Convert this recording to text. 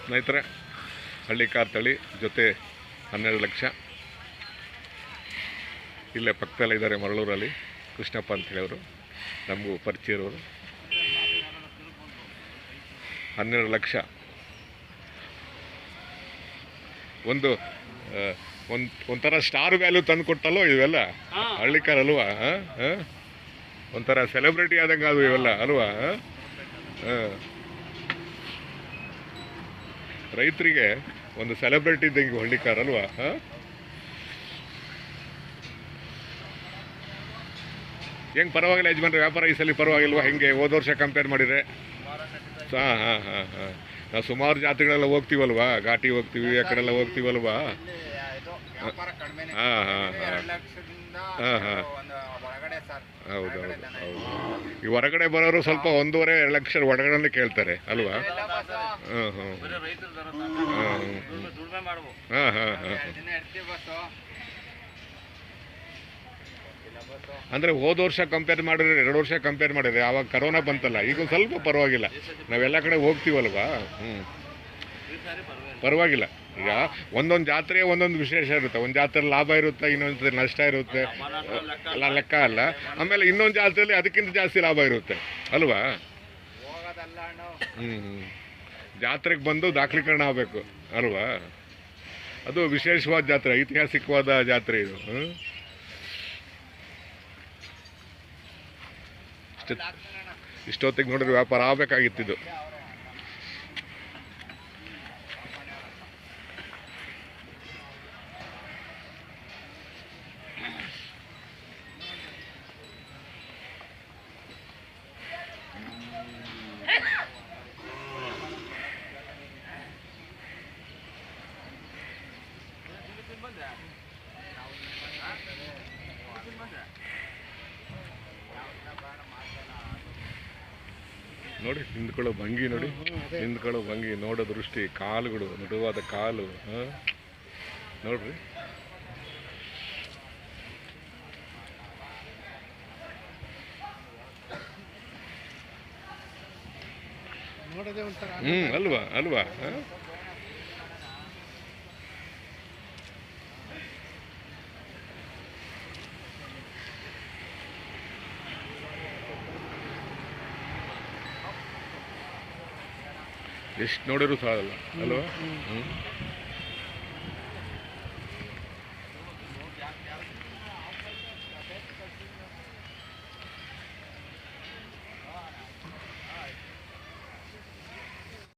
ಸ್ನೇಹಿತರೆ, ಹಳ್ಳಿಕಾರ್ ತಳಿ ಜೊತೆ 12 ಲಕ್ಷ. ಇಲ್ಲೇ ಪಕ್ಕದಲ್ಲೇ ಇದ್ದಾರೆ ಮರಳೂರಲ್ಲಿ, ಕೃಷ್ಣಪ್ಪ ಅಂತ ಹೇಳಿದ್ರು, ನಮಗೂ ಪರಿಚಯ ಇರೋರು. 12 ಲಕ್ಷ. ಒಂಥರ ಸ್ಟಾರ್ ವ್ಯಾಲ್ಯೂ ತಂದು ಕೊಟ್ಟಲ್ಲೋ ಇವೆಲ್ಲ ಹಳ್ಳಿಕಾರ್ ಅಲ್ವಾ? ಒಂಥರ ಸೆಲೆಬ್ರಿಟಿ ಆದಂಗೆ ಅದು ಇವೆಲ್ಲ ಅಲ್ವಾ? ರೈತರಿಗೆ ಒಂದು ಸೆಲೆಬ್ರಿಟಿ ಇದ್ದಂಗೆ ಹಳ್ಳಿಕಾರ್ ಅಲ್ವಾ? ಹೆಂಗೆ ಪರವಾಗಿಲ್ಲ ಯಜಮಾನ್ರೆ, ವ್ಯಾಪಾರ ಈ ಸಲ ಪರವಾಗಿಲ್ವಾ? ಹೆಂಗೆ ಹೋದ ವರ್ಷ ಕಂಪೇರ್ ಮಾಡಿದರೆ? ಹಾಂ ನಾವು ಸುಮಾರು ಜಾತ್ರೆಗಳೆಲ್ಲ ಹೋಗ್ತೀವಲ್ವಾ, ಘಾಟಿ ಹೋಗ್ತೀವಿ, ಆ ಕಡೆಲ್ಲ ಹೋಗ್ತೀವಲ್ವಾ? ಹೌದು. ಈ ಹೊರಗಡೆ ಬರೋರು ಸ್ವಲ್ಪ 1.5-2 ಲಕ್ಷ ಒಳಗಡೆ ಕೇಳ್ತಾರೆ ಅಲ್ವಾ? ಅಂದರೆ ಹೋದ ವರ್ಷ ಕಂಪೇರ್ ಮಾಡಿದ್ರೆ 2 ವರ್ಷ ಕಂಪೇರ್ ಮಾಡಿದ್ರೆ ಆವಾಗ ಕರೋನಾ ಬಂತಲ್ಲ, ಈಗ ಸ್ವಲ್ಪ ಪರವಾಗಿಲ್ಲ, ನಾವೆಲ್ಲ ಕಡೆ ಹೋಗ್ತೀವಲ್ವಾ? ಪರವಾಗಿಲ್ಲ. ಈಗ ಒಂದೊಂದು ಜಾತ್ರೆ ಒಂದೊಂದು ವಿಶೇಷ ಇರುತ್ತೆ. ಒಂದು ಜಾತ್ರೆ ಲಾಭ ಇರುತ್ತೆ, ಇನ್ನೊಂದು ನಷ್ಟ ಇರುತ್ತೆ, ಎಲ್ಲ ಲೆಕ್ಕ ಅಲ್ಲ. ಆಮೇಲೆ ಇನ್ನೊಂದು ಜಾತ್ರೆಯಲ್ಲಿ ಅದಕ್ಕಿಂತ ಜಾಸ್ತಿ ಲಾಭ ಇರುತ್ತೆ ಅಲ್ವಾ? ಜಾತ್ರೆಗೆ ಬಂದು ದಾಖಲೀಕರಣ ಆಗಬೇಕು ಅಲ್ವಾ? ಅದು ವಿಶೇಷವಾದ ಜಾತ್ರೆ, ಐತಿಹಾಸಿಕವಾದ ಜಾತ್ರೆ ಇದು. ಇಷ್ಟೊತ್ತಿಗೆ ನೋಡಿದ್ರೆ ವ್ಯಾಪಾರ ಆಗಬೇಕಾಗಿತ್ತಿದ್ದು. ನೋಡಿ ನಿಂತ್ಕೊಳ್ಳೋ ಭಂಗಿ, ನೋಡಿ ನಿಂತ್ಕೊಳ್ಳೋ ಭಂಗಿ, ನೋಡೋ ದೃಷ್ಟಿ, ಕಾಲುಗಳು, ಮೃದುವಾದ ಕಾಲು, ನೋಡ್ರಿ. ಅಲ್ವಾ? ಎಷ್ಟು ನೋಡಿದ್ರು ಸಾಲಲ್ಲ ಅಲ್ವಾ?